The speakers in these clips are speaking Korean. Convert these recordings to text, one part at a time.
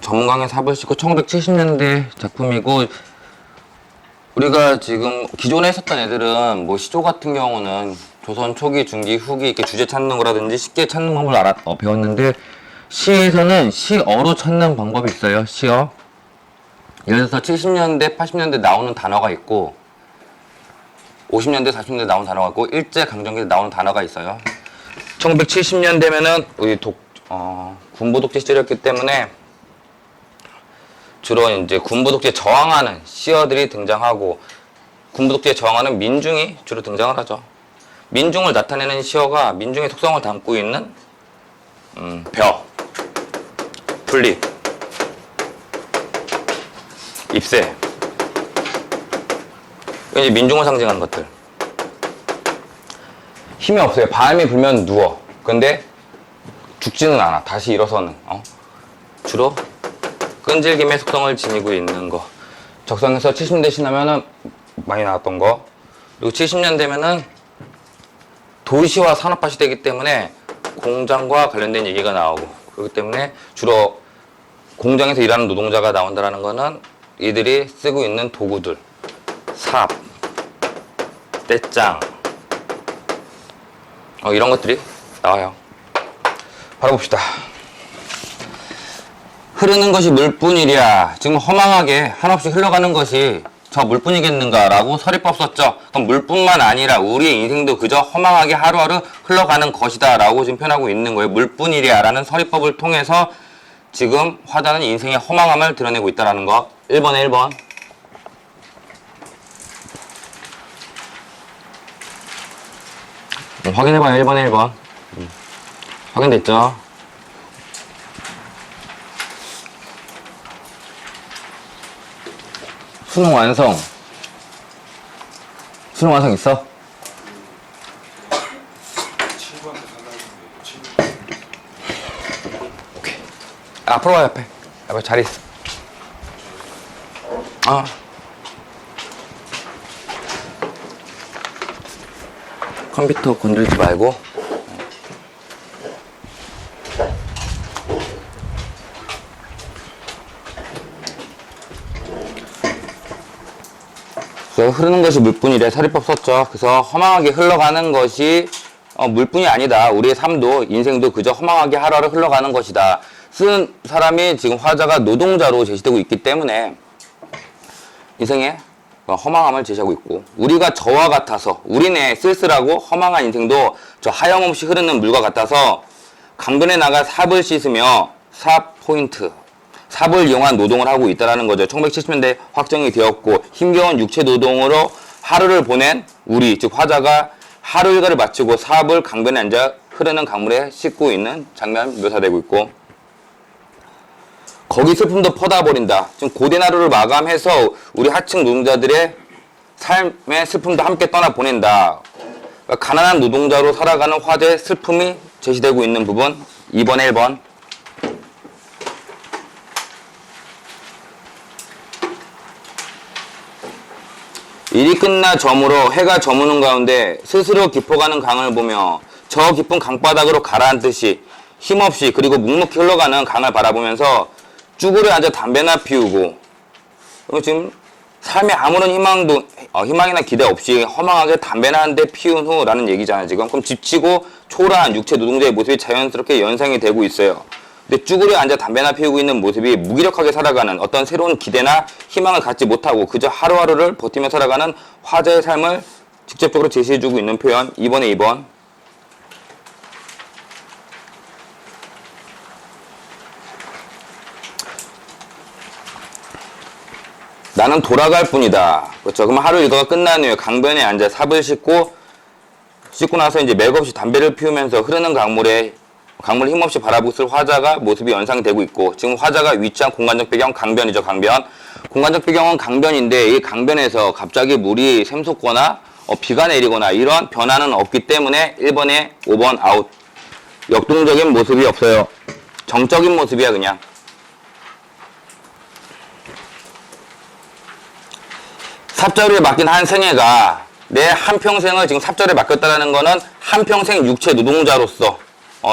전문강의 삽을 싣고 1970년대 작품이고, 우리가 지금 기존에 했었던 애들은 뭐 시조 같은 경우는 조선 초기, 중기, 후기 이렇게 주제 찾는 거라든지 쉽게 찾는 방법을 배웠는데, 시에서는 시어로 찾는 방법이 있어요. 시어. 예를 들어서 70년대, 80년대 나오는 단어가 있고 50년대, 40년대 나오는 단어가 있고 일제강점기 나오는 단어가 있어요. 1970년대면은 우리 군부 독재 시절이었기 때문에 주로 이제 군부 독재에 저항하는 시어들이 등장하고, 군부 독재에 저항하는 민중이 주로 등장을 하죠. 민중을 나타내는 시어가 민중의 속성을 담고 있는 벼, 풀잎, 잎새, 이제 민중을 상징하는 것들. 힘이 없어요. 바람이 불면 누워. 근데 죽지는 않아. 다시 일어서는. 주로 끈질김의 속성을 지니고 있는 거. 적성에서 70년대 지나면은 많이 나왔던 거. 그리고 70년대면은 도시화 산업화 시대이기 때문에 공장과 관련된 얘기가 나오고, 그렇기 때문에 주로 공장에서 일하는 노동자가 나온다는 거는 이들이 쓰고 있는 도구들, 삽, 떼짱, 이런 것들이 나와요. 바로 봅시다. 흐르는 것이 물뿐이랴. 지금 허망하게 한없이 흘러가는 것이 저 물뿐이겠는가 라고 서리법 썼죠. 그럼 물뿐만 아니라 우리의 인생도 그저 허망하게 하루하루 흘러가는 것이다 라고 지금 표현하고 있는 거예요. 물뿐이랴 라는 서리법을 통해서 지금 화자는 인생의 허망함을 드러내고 있다는 거. 1번에 1번. 확인해봐요. 1번에 1번. 확인됐죠? 수능 완성. 수능 완성 있어? 친구한테 살라는데 친구. 오케이. 앞으로 와, 옆에. 옆에 자리 있어. 컴퓨터 건들지 말고. 그래서 흐르는 것이 물뿐이래 서리법 썼죠. 그래서 허망하게 흘러가는 것이 물뿐이 아니다. 우리의 삶도 인생도 그저 허망하게 하루하루 흘러가는 것이다. 쓴 사람이 지금 화자가 노동자로 제시되고 있기 때문에 인생의 허망함을 제시하고 있고, 우리가 저와 같아서 우리네 쓸쓸하고 허망한 인생도 저 하염없이 흐르는 물과 같아서 강변에 나가 삽을 씻으며 삽 포인트, 삽을 이용한 노동을 하고 있다는 거죠. 1970년대 확정이 되었고 힘겨운 육체 노동으로 하루를 보낸 우리, 즉 화자가 하루 일과를 마치고 삽을 강변에 앉아 흐르는 강물에 씻고 있는 장면 묘사되고 있고, 거기 슬픔도 퍼다버린다. 지금 고된 하루를 마감해서 우리 하층 노동자들의 삶의 슬픔도 함께 떠나보낸다. 그러니까 가난한 노동자로 살아가는 화자의 슬픔이 제시되고 있는 부분. 2번에 1번. 일이 끝나 저물어 해가 저무는 가운데 스스로 깊어가는 강을 보며 저 깊은 강바닥으로 가라앉듯이 힘없이 그리고 묵묵히 흘러가는 강을 바라보면서 쭈그려 앉아 담배나 피우고, 지금 삶에 아무런 희망이나 기대 없이 허망하게 담배나 한 대 피운 후라는 얘기잖아요, 지금. 그럼 지치고 초라한 육체 노동자의 모습이 자연스럽게 연상이 되고 있어요. 근데 쭈그려 앉아 담배나 피우고 있는 모습이 무기력하게 살아가는 어떤 새로운 기대나 희망을 갖지 못하고 그저 하루하루를 버티며 살아가는 화자의 삶을 직접적으로 제시해주고 있는 표현. 2번에 2번. 나는 돌아갈 뿐이다. 그렇죠. 그럼 하루 일과가 끝난 후에 강변에 앉아 삽을 씻고 나서 이제 맥없이 담배를 피우면서 흐르는 강물을 힘없이 바라보고 있을 화자가 모습이 연상되고 있고, 지금 화자가 위치한 공간적 배경 강변이죠. 강변. 공간적 배경은 강변인데 이 강변에서 갑자기 물이 샘솟거나 비가 내리거나 이런 변화는 없기 때문에 1번에 5번 아웃. 역동적인 모습이 없어요. 정적인 모습이야 그냥. 삽자루에 맡긴 한 생애가 내 한평생을 지금 삽자루에 맡겼다는 거는 한평생 육체 노동자로서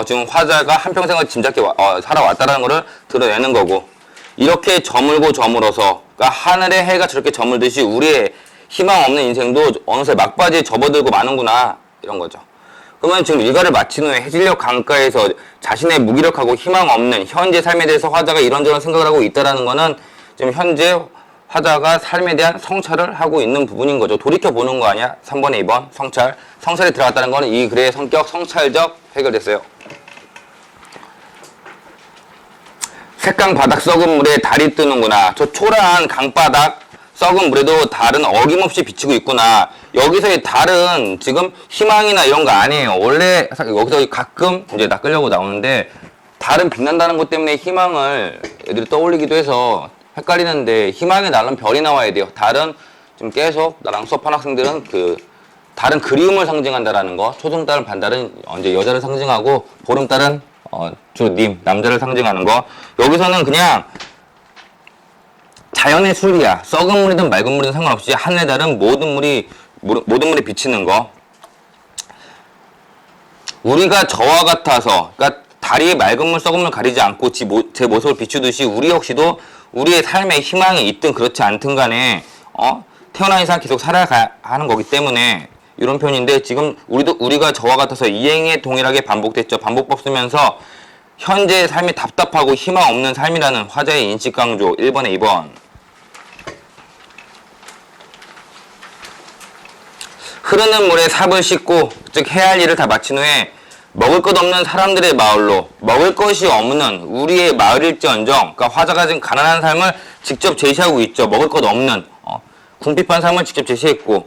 지금 화자가 한평생을 짐작해 살아왔다라는 것을 드러내는 거고, 이렇게 저물고 저물어서, 그러니까 하늘의 해가 저렇게 저물듯이 우리의 희망 없는 인생도 어느새 막바지에 접어들고 마는구나, 이런 거죠. 그러면 지금 일가를 마친 후에 해질녘 강가에서 자신의 무기력하고 희망 없는 현재 삶에 대해서 화자가 이런저런 생각을 하고 있다라는 거는 지금 현재 화자가 삶에 대한 성찰을 하고 있는 부분인 거죠. 돌이켜보는 거 아니야? 3번에 2번 성찰. 성찰이 들어갔다는 거는 이 글의 성격 성찰적 해결됐어요. 색강 바닥 썩은 물에 달이 뜨는구나. 저 초라한 강바닥 썩은 물에도 달은 어김없이 비치고 있구나. 여기서의 달은 지금 희망이나 이런 거 아니에요. 원래 여기서 가끔 이제 낚으려고 나오는데 달은 빛난다는 것 때문에 희망을 애들이 떠올리기도 해서 헷갈리는데, 희망의 날은 별이 나와야 돼요. 달은 지금 계속 나랑 수업한 학생들은 달은 그리움을 상징한다라는 거, 초승달은 반달은 이제 여자를 상징하고 보름달은 주로 남자를 상징하는 거. 여기서는 그냥 자연의 순리야. 썩은 물이든 맑은 물이든 상관없이 하늘의 달은 모든 물이 비치는 거. 우리가 저와 같아서, 그러니까 달이 맑은 물 썩은 물 가리지 않고 제 모습을 비추듯이 우리 역시도 우리의 삶에 희망이 있든 그렇지 않든 간에 태어난 이상 계속 살아가야 하는 거기 때문에 이런 표현인데, 지금 우리가 저와 같아서 이행에 동일하게 반복됐죠. 반복법 쓰면서 현재의 삶이 답답하고 희망 없는 삶이라는 화자의 인식 강조. 1번에 2번. 흐르는 물에 삽을 씻고, 즉 해야 할 일을 다 마친 후에 먹을 것 없는 사람들의 마을로, 먹을 것이 없는 우리의 마을일지언정, 그러니까 화자가 지금 가난한 삶을 직접 제시하고 있죠. 먹을 것 없는 궁핍한 삶을 직접 제시했고,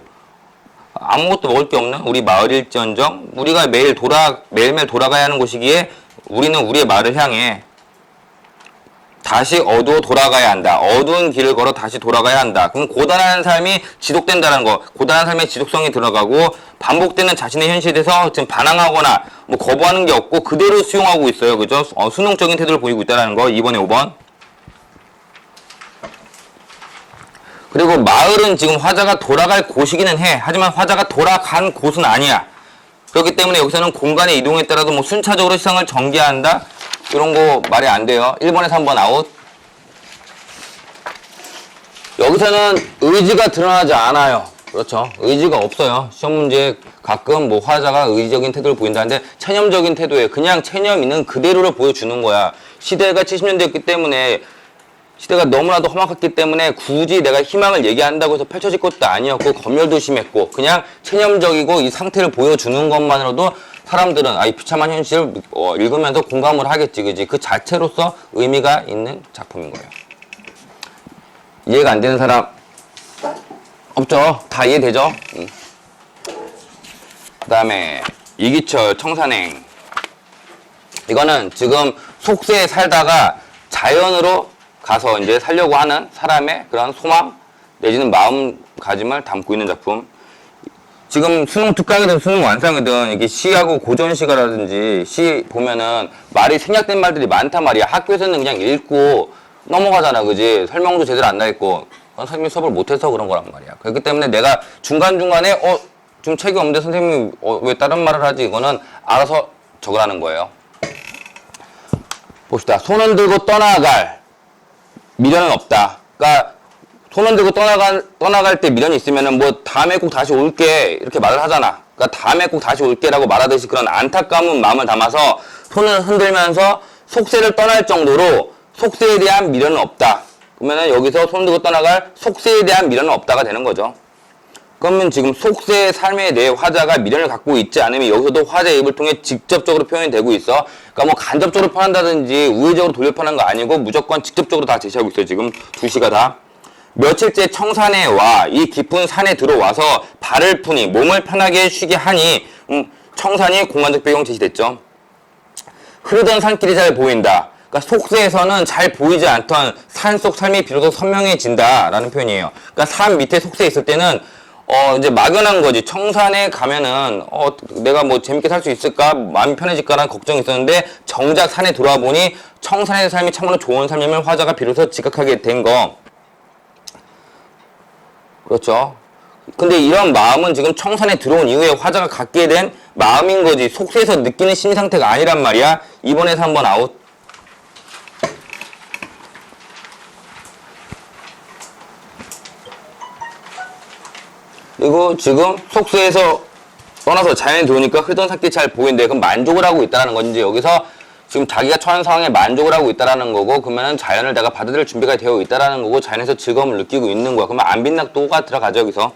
아무것도 먹을 게 없는 우리 마을일지언정, 우리가 매일매일 돌아가야 하는 곳이기에 우리는 우리의 마을을 향해 다시 어두워 돌아가야 한다. 어두운 길을 걸어 다시 돌아가야 한다. 그럼 고단한 삶이 지속된다는 거, 고단한 삶의 지속성이 들어가고, 반복되는 자신의 현실에 대해서 지금 반항하거나 뭐 거부하는 게 없고 그대로 수용하고 있어요. 그죠? 순응적인 태도를 보이고 있다는 거. 2번에 5번. 그리고 마을은 지금 화자가 돌아갈 곳이기는 해. 하지만 화자가 돌아간 곳은 아니야. 그렇기 때문에 여기서는 공간의 이동에 따라서 뭐 순차적으로 시상을 전개한다, 이런 거 말이 안 돼요. 1번에 3번 아웃. 여기서는 의지가 드러나지 않아요. 그렇죠. 의지가 없어요. 시험 문제에 가끔 뭐 화자가 의지적인 태도를 보인다는데 체념적인 태도예요. 그냥 체념 있는 그대로를 보여주는 거야. 시대가 70년대였기 때문에, 시대가 너무나도 험악했기 때문에 굳이 내가 희망을 얘기한다고 해서 펼쳐질 것도 아니었고, 검열도 심했고, 그냥 체념적이고 이 상태를 보여주는 것만으로도 사람들은 이 비참한 현실을 읽으면서 공감을 하겠지, 그지? 그 자체로서 의미가 있는 작품인 거예요. 이해가 안 되는 사람 없죠? 다 이해되죠? 그 다음에 이기철 청산행. 이거는 지금 속세에 살다가 자연으로 가서 이제 살려고 하는 사람의 그런 소망 내지는 마음가짐을 담고 있는 작품. 지금 수능 특강이든 수능 완성이든 이게 시하고 고전시가라든지 시 보면은 말이 생략된 말들이 많단 말이야. 학교에서는 그냥 읽고 넘어가잖아, 그지? 설명도 제대로 안 나 있고. 선생님이 수업을 못해서 그런 거란 말이야. 그렇기 때문에 내가 중간중간에 좀 책이 없는데 선생님이 왜 다른 말을 하지? 이거는 알아서 적으라는 거예요. 봅시다. 손은 들고 떠나갈 미련은 없다. 그러니까 손은 들고 떠나갈 때 미련이 있으면은 뭐 다음에 꼭 다시 올게 이렇게 말을 하잖아. 그러니까 다음에 꼭 다시 올게라고 말하듯이 그런 안타까운 마음을 담아서 손을 흔들면서 속세를 떠날 정도로 속세에 대한 미련은 없다. 그러면은 여기서 손 들고 떠나갈 속세에 대한 미련은 없다가 되는 거죠. 그러면 지금 속세의 삶에 대해 화자가 미련을 갖고 있지 않으면 여기서도 화자의 입을 통해 직접적으로 표현이 되고 있어. 그러니까 뭐 간접적으로 표현한다든지 우회적으로 돌려표현한 거 아니고 무조건 직접적으로 다 제시하고 있어요. 지금 두 시가 다. 며칠째 청산에 와 이 깊은 산에 들어와서 발을 푸니 몸을 편하게 쉬게 하니 청산이 공간적 배경 제시됐죠. 흐르던 산길이 잘 보인다. 그러니까 속세에서는 잘 보이지 않던 산속 삶이 비로소 선명해진다라는 표현이에요. 그러니까 산 밑에 속세에 있을 때는 이제 막연한 거지. 청산에 가면은 내가 뭐 재밌게 살 수 있을까, 마음이 편해질까라는 걱정이 있었는데 정작 산에 돌아와 보니 청산의 삶이 참으로 좋은 삶임을 화자가 비로소 지각하게 된 거. 그렇죠. 근데 이런 마음은 지금 청산에 들어온 이후에 화자가 갖게 된 마음인 거지 속세에서 느끼는 심리 상태가 아니란 말이야. 2번에서 한번 아웃. 그리고 지금 속세에서 떠나서 자연에 들어오니까 흐르던 삭기 잘 보이는데 그럼 만족을 하고 있다는 건지 여기서 지금 자기가 처한 상황에 만족을 하고 있다는 거고 그러면 자연을 내가 받아들일 준비가 되어 있다는 거고 자연에서 즐거움을 느끼고 있는 거야. 그러면 안빈낙도가 들어가죠. 여기서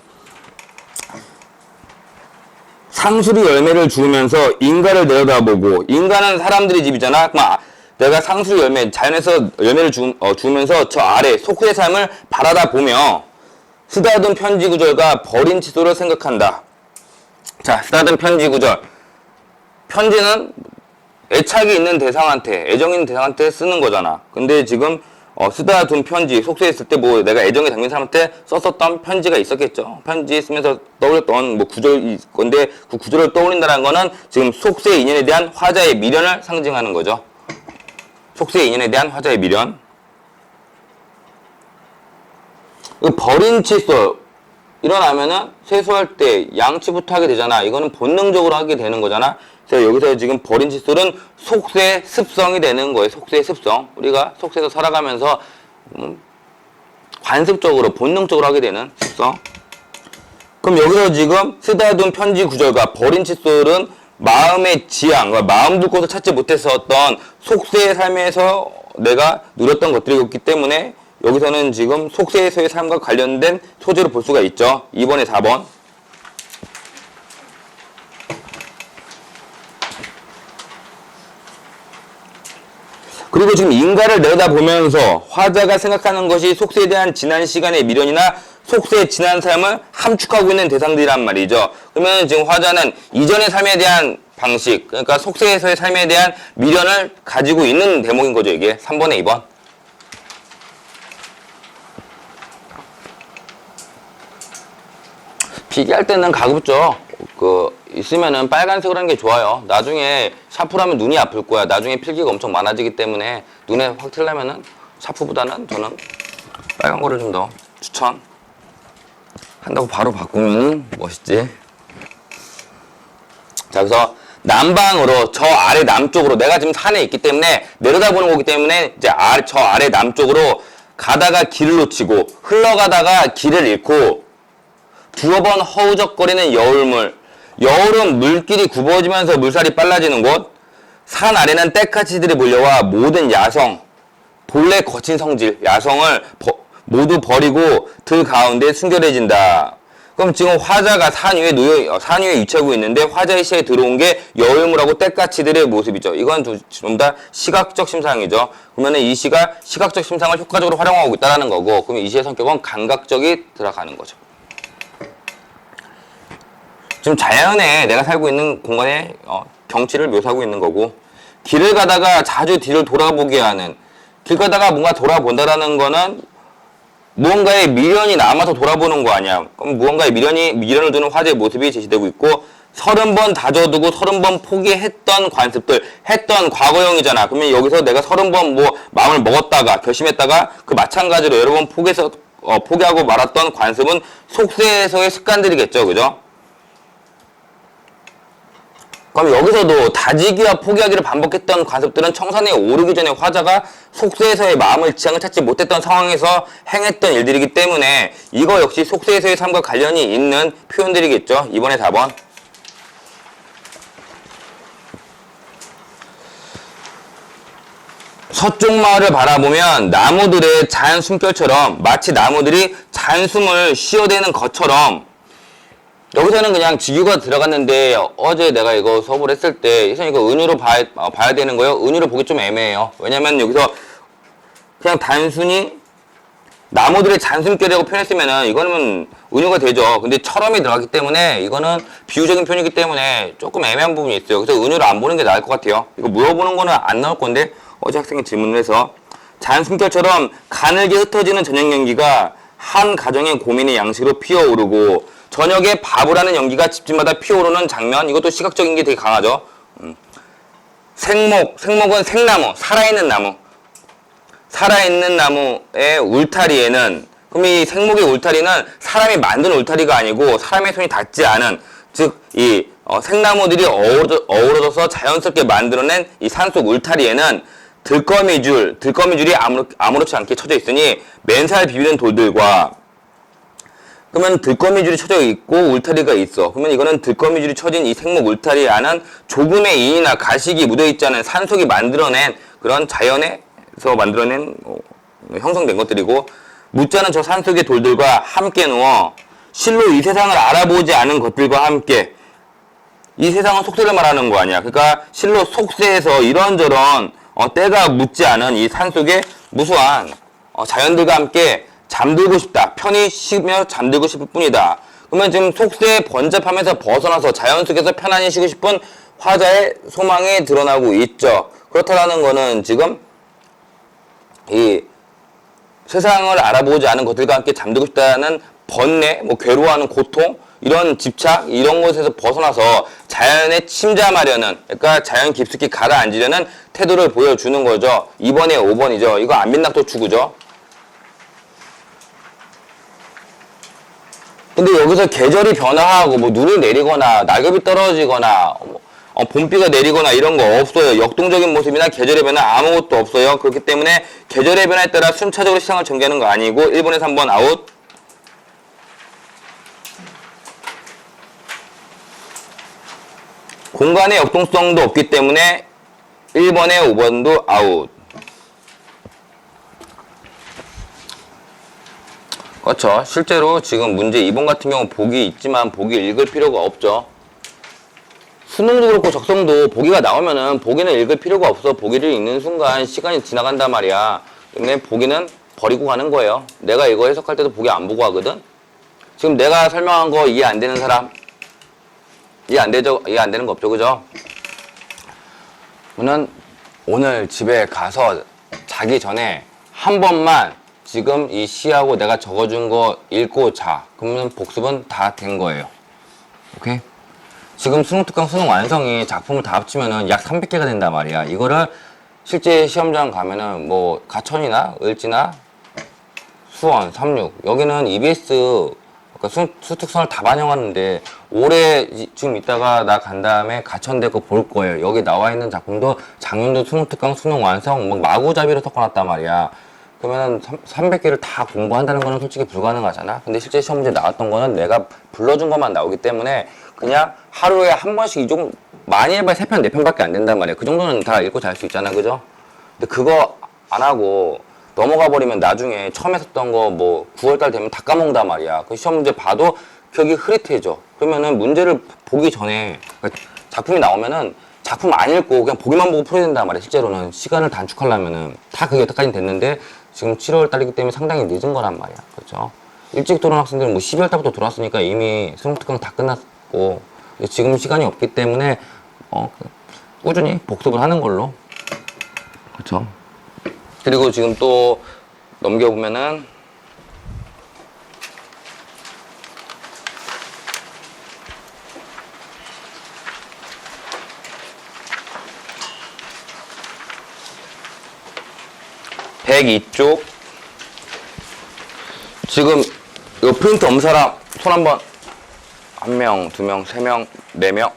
상수리 열매를 주우면서 인가를 내려다보고 인가는 사람들의 집이잖아. 그럼 내가 상수리 열매 자연에서 열매를 주우면서 저 아래 속세의 삶을 바라다 보며 쓰다듬 편지 구절과 버린 칫솔을 생각한다. 자, 쓰다듬 편지 구절. 편지는 애착이 있는 대상한테, 애정 있는 대상한테 쓰는 거잖아. 근데 지금 쓰다듬 편지, 속세에 있을 때 뭐 내가 애정이 담긴 사람한테 썼었던 편지가 있었겠죠. 편지 쓰면서 떠올렸던 뭐 구절이 건데 그 구절을 떠올린다는 거는 지금 속세의 인연에 대한 화자의 미련을 상징하는 거죠. 속세의 인연에 대한 화자의 미련. 버린 칫솔 일어나면은 세수할 때 양치부터 하게 되잖아. 이거는 본능적으로 하게 되는 거잖아. 그래서 여기서 지금 버린 칫솔은 속세 습성이 되는 거예요. 속세 습성. 우리가 속세에서 살아가면서 관습적으로 본능적으로 하게 되는 습성. 그럼 여기서 지금 쓰다둔 편지 구절과 버린 칫솔은 마음의 지향, 마음 둘 곳을 찾지 못했었던 속세의 삶에서 내가 누렸던 것들이었기 때문에 여기서는 지금 속세에서의 삶과 관련된 소재로 볼 수가 있죠. 2번에 4번. 그리고 지금 인가를 내려다보면서 화자가 생각하는 것이 속세에 대한 지난 시간의 미련이나 속세의 지난 삶을 함축하고 있는 대상들이란 말이죠. 그러면 지금 화자는 이전의 삶에 대한 방식, 그러니까 속세에서의 삶에 대한 미련을 가지고 있는 대목인 거죠. 이게 3번에 2번. 비교할 때는 가급적 있으면은 빨간색으로 하는 게 좋아요. 나중에 샤프로 하면 눈이 아플 거야. 나중에 필기가 엄청 많아지기 때문에 눈에 확 튀려면은 샤프보다는 저는 빨간 거를 좀 더 추천. 한다고 바로 바꾸면 멋있지. 자, 그래서 남방으로 저 아래 남쪽으로 내가 지금 산에 있기 때문에 내려다보는 거기 때문에 이제 저 아래 남쪽으로 가다가 길을 놓치고 흘러가다가 길을 잃고 두어 번 허우적거리는 여울물. 여울은 물길이 굽어지면서 물살이 빨라지는 곳. 산 아래는 떼까치들이 몰려와 모든 야성, 본래 거친 성질, 야성을 모두 버리고 들 가운데 순결해진다. 그럼 지금 화자가 산 위에 위치하고 있는데 화자의 시야에 들어온 게 여울물하고 떼까치들의 모습이죠. 이건 좀 다 시각적 심상이죠. 그러면 이 시가 시각적 심상을 효과적으로 활용하고 있다는 거고, 그러면 이 시의 성격은 감각적이 들어가는 거죠. 지금 자연에 내가 살고 있는 공간의 경치를 묘사하고 있는 거고, 길을 가다가 자주 뒤를 돌아보게 하는, 길 가다가 뭔가 돌아본다라는 거는 무언가의 미련이 남아서 돌아보는 거 아니야. 그럼 무언가의 미련을 두는 화제의 모습이 제시되고 있고, 30번 다져두고 30번 포기했던 관습들, 했던 과거형이잖아. 그러면 여기서 내가 30번 뭐 마음을 먹었다가 결심했다가 그 마찬가지로 여러 번 포기하고 말았던 관습은 속세에서의 습관들이겠죠. 그죠? 그럼 여기서도 다지기와 포기하기를 반복했던 관습들은 청산에 오르기 전에 화자가 속세에서의 마음을 지향을 찾지 못했던 상황에서 행했던 일들이기 때문에 이거 역시 속세에서의 삶과 관련이 있는 표현들이겠죠. 2번에 4번. 서쪽 마을을 바라보면 나무들의 자연 숨결처럼 마치 나무들이 잔숨을 쉬어대는 것처럼, 여기서는 그냥 직유가 들어갔는데 어제 내가 이거 수업을 했을 때 선생님 이거 은유로 봐야 되는 거예요? 은유로 보기 좀 애매해요. 왜냐면 여기서 그냥 단순히 나무들의 잔숨결이라고 표현했으면은 이거는 은유가 되죠. 근데 처럼이 들어갔기 때문에 이거는 비유적인 표현이기 때문에 조금 애매한 부분이 있어요. 그래서 은유를 안 보는 게 나을 것 같아요. 이거 물어보는 거는 안 나올 건데 어제 학생이 질문을 해서 잔숨결처럼 가늘게 흩어지는 저녁 연기가 한 가정의 고민의 양식으로 피어오르고 저녁에 밥을 하는 연기가 집집마다 피어오르는 장면, 이것도 시각적인 게 되게 강하죠. 생목은 생나무, 살아있는 나무. 살아있는 나무의 울타리에는 그럼 이 생목의 울타리는 사람이 만든 울타리가 아니고 사람의 손이 닿지 않은, 즉 이 생나무들이 어우러져서 자연스럽게 만들어낸 이 산속 울타리에는 들거미줄이 아무렇지 않게 쳐져 있으니 맨살 비비는 돌들과, 그러면 들거미줄이 쳐져 있고 울타리가 있어. 그러면 이거는 들거미줄이 쳐진 이 생목 울타리 안은 조금의 인이나 가식이 묻어있지 않은 산속이 만들어낸 그런 자연에서 만들어낸 형성된 것들이고, 묻지 않은 저 산속의 돌들과 함께 누워 실로 이 세상을 알아보지 않은 것들과 함께, 이 세상은 속세를 말하는 거 아니야. 그러니까 실로 속세에서 이런저런 때가 묻지 않은 이 산속의 무수한 자연들과 함께 잠들고 싶다. 편히 쉬며 잠들고 싶을 뿐이다. 그러면 지금 속세의 번잡함에서 벗어나서 자연 속에서 편안히 쉬고 싶은 화자의 소망이 드러나고 있죠. 그렇다는 거는 지금 이 세상을 알아보지 않은 것들과 함께 잠들고 싶다는 번뇌, 괴로워하는 고통, 이런 집착, 이런 것에서 벗어나서 자연에 침잠하려는, 그러니까 자연 깊숙이 가라앉으려는 태도를 보여주는 거죠. 2번에 5번이죠. 이거 안민낙도 추구죠. 근데 여기서 계절이 변화하고 눈이 내리거나 낙엽이 떨어지거나 봄비가 내리거나 이런 거 없어요. 역동적인 모습이나 계절의 변화 아무것도 없어요. 그렇기 때문에 계절의 변화에 따라 순차적으로 시장을 전개하는 거 아니고 1번에 3번 아웃. 공간의 역동성도 없기 때문에 1번에 5번도 아웃. 그렇죠. 실제로 지금 문제 2번 같은 경우 보기 있지만 보기 읽을 필요가 없죠. 수능도 그렇고 적성도 보기가 나오면은 보기는 읽을 필요가 없어. 보기를 읽는 순간 시간이 지나간단 말이야. 때문에 보기는 버리고 가는 거예요. 내가 이거 해석할 때도 보기 안 보고 하거든. 지금 내가 설명한 거 이해 안 되는 사람? 이해 안 되죠? 이해 안 되는 거 없죠, 그죠? 저는 오늘 집에 가서 자기 전에 한 번만 지금 이 시하고 내가 적어준 거 읽고 자. 그러면 복습은 다 된 거예요. 오케이? 지금 수능 특강 수능 완성이 작품을 다 합치면은 약 300개가 된단 말이야. 이거를 실제 시험장 가면은 가천이나 을지나 수원, 삼육 여기는 EBS 그러니까 수특선을 다 반영하는데 올해 지금 이따가 나 간 다음에 가천대 거 볼 거예요. 여기 나와 있는 작품도 작년도 수능 특강 수능 완성 마구잡이로 섞어놨단 말이야. 그러면은 300개를 다 공부한다는 거는 솔직히 불가능하잖아. 근데 실제 시험 문제 나왔던 거는 내가 불러준 것만 나오기 때문에 그냥 하루에 한 번씩 이 정도 많이 해봐야 3편, 4편밖에 안 된단 말이야. 그 정도는 다 읽고 잘 수 있잖아. 그죠? 근데 그거 안 하고 넘어가 버리면 나중에 처음 했었던 거 9월달 되면 다 까먹는단 말이야. 그 시험 문제 봐도 기억이 흐릿해져. 그러면은 문제를 보기 전에 그러니까 작품이 나오면은 작품 안 읽고 그냥 보기만 보고 풀어야 된단 말이야. 실제로는 시간을 단축하려면은 다 그게 여태까지 됐는데 지금 7월 달이기 때문에 상당히 늦은 거란 말이야. 그렇죠? 일찍 들어온 학생들은 12월 달부터 들어왔으니까 이미 수능 특강 다 끝났고 지금 시간이 없기 때문에 꾸준히 복습을 하는 걸로. 그렇죠? 그리고 지금 또 넘겨보면은 (102쪽) 지금 이거 프린트 없는 사람 손 한번. 1명, 2명, 3명, 4명.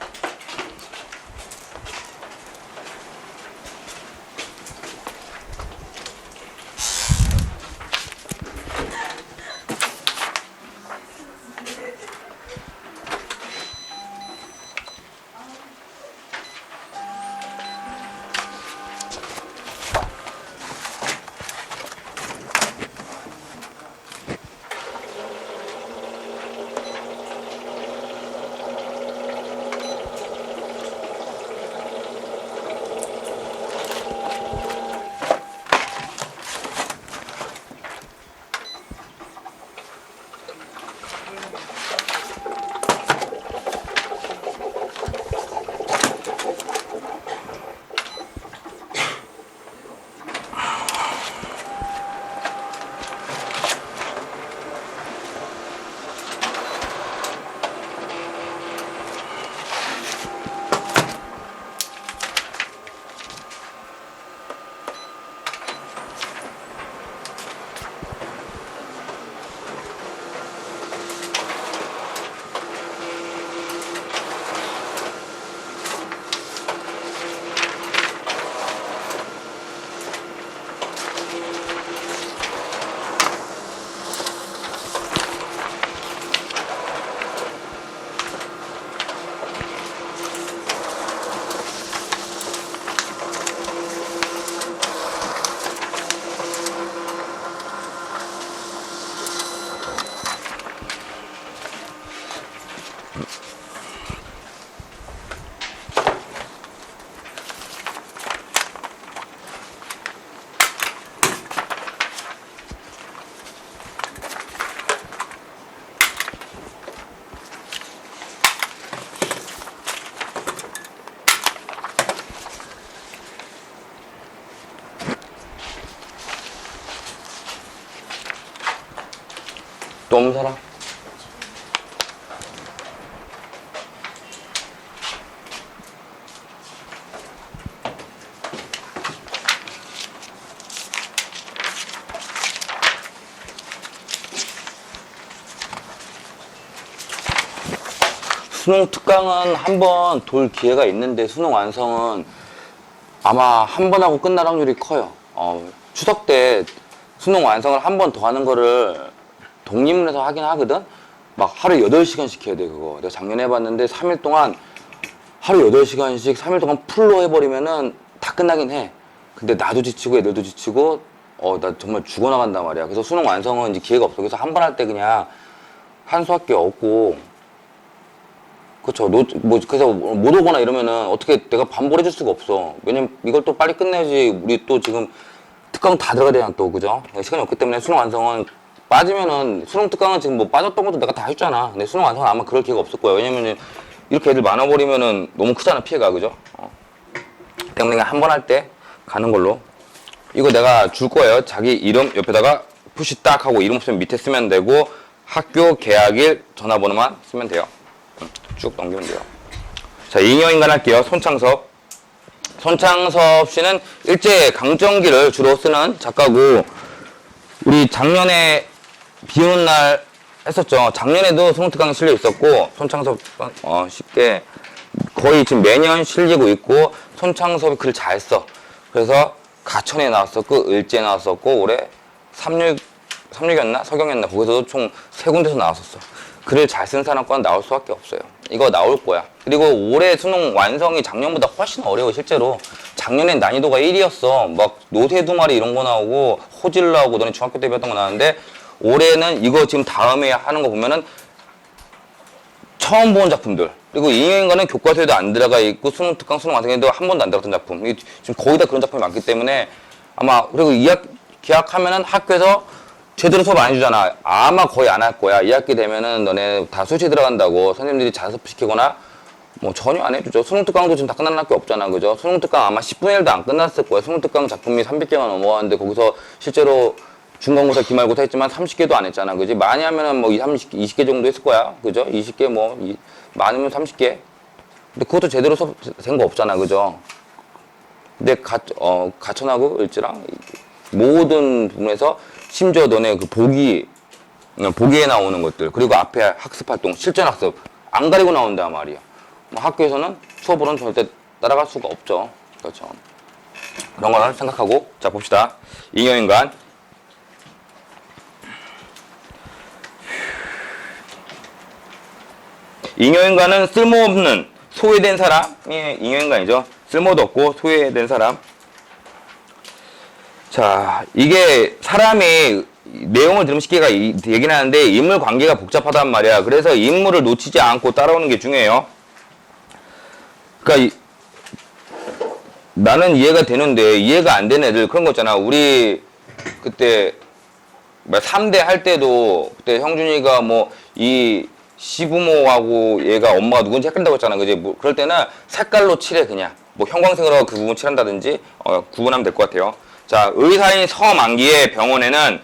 없는 사람? 수능 특강은 한 번 돌 기회가 있는데 수능 완성은 아마 한 번 하고 끝날 확률이 커요. 추석 때 수능 완성을 한 번 더 하는 거를 독립을 해서 하긴 하거든? 막 하루에 8시간씩 해야 돼, 그거. 내가 작년에 해봤는데 3일 동안 하루 8시간씩 3일 동안 풀로 해버리면은 다 끝나긴 해. 근데 나도 지치고 애들도 지치고, 나 정말 죽어나간단 말이야. 그래서 수능 완성은 이제 기회가 없어. 그래서 한 번 할 때 그냥 한 수학기 얻고, 그쵸. 그래서 못 오거나 이러면은 어떻게 내가 반벌해줄 수가 없어. 왜냐면 이걸 또 빨리 끝내야지. 우리 또 지금 특강 다 들어가야 되잖아, 또. 그죠? 시간이 없기 때문에 수능 완성은 빠지면은, 수능 특강은 지금 뭐 빠졌던 것도 내가 다 했잖아. 근데 수능 완성은 아마 그럴 기회가 없을 거야. 왜냐면은 이렇게 애들 많아버리면은 너무 크잖아, 피해가. 그죠? 때문에 그냥 한 번 할 때 가는 걸로. 이거 내가 줄 거예요. 자기 이름 옆에다가 푸시 딱 하고 이름 없으면 밑에 쓰면 되고, 학교 계약일 전화번호만 쓰면 돼요. 쭉 넘기면 돼요. 자, 잉여인간 할게요. 손창섭. 손창섭 씨는 일제 강점기를 주로 쓰는 작가고, 우리 작년에 비 오는 날 했었죠. 작년에도 수능특강에 실려 있었고, 손창섭, 쉽게, 거의 지금 매년 실리고 있고, 손창섭이 글 잘 써. 그래서 가천에 나왔었고, 을지에 나왔었고, 올해 36이었나? 서경이었나? 거기서도 총 3군데서 나왔었어. 글을 잘 쓴 사람 건 나올 수밖에 없어요. 이거 나올 거야. 그리고 올해 수능 완성이 작년보다 훨씬 어려워, 실제로. 작년엔 난이도가 1이었어. 막 노새 두 마리 이런 거 나오고, 호질 나오고, 너네 중학교 때 배웠던 거 나왔는데, 올해는 이거 지금 다음에 하는 거 보면은 처음 본 작품들. 그리고 잉여인간은 교과서에도 안 들어가 있고, 수능 특강, 수능 완성에도 한 번도 안 들어갔던 작품. 이게 지금 거의 다 그런 작품이 많기 때문에 아마, 그리고 계약하면은 학교에서 제대로 수업 안 해주잖아. 아마 거의 안 할 거야. 2학기 되면은 너네 다 수시 들어간다고 선생님들이 자습시키거나 뭐 전혀 안 해주죠. 수능특강도 지금 다 끝나는 학교 없잖아. 그죠? 수능특강 아마 10분의 1도 안 끝났을 거야. 수능특강 작품이 300개가 넘어왔는데 거기서 실제로 중간고사, 기말고사 했지만 30개도 안 했잖아. 그지? 많이 하면은 뭐 20개 정도 했을 거야. 그죠? 20개 많으면 30개. 근데 그것도 제대로 수업 된 거 없잖아. 그죠? 근데 가천하고 을지랑 모든 부분에서 심지어 너네 그 보기에 나오는 것들, 그리고 앞에 학습 활동, 실전 학습, 안 가리고 나온단 말이야. 뭐 학교에서는 수업으로는 절대 따라갈 수가 없죠. 그렇죠. 그런 걸 생각하고, 자, 봅시다. 잉여인간. 잉여인간은 쓸모없는, 소외된 사람이 잉여인간이죠. 쓸모도 없고, 소외된 사람. 자, 이게 사람이 내용을 들으면 쉽게 얘기는 하는데 인물 관계가 복잡하단 말이야. 그래서 인물을 놓치지 않고 따라오는 게 중요해요. 그러니까 나는 이해가 되는데 이해가 안 되는 애들 그런 거 있잖아. 우리 그때 3대 할 때도 그때 형준이가 뭐 이 시부모하고 얘가 엄마가 누군지 헷갈린다고 했잖아. 그지? 뭐 그럴 때는 색깔로 칠해 그냥. 뭐 형광색으로 그 부분 칠한다든지 구분하면 될 것 같아요. 자, 의사인 서만기의 병원에는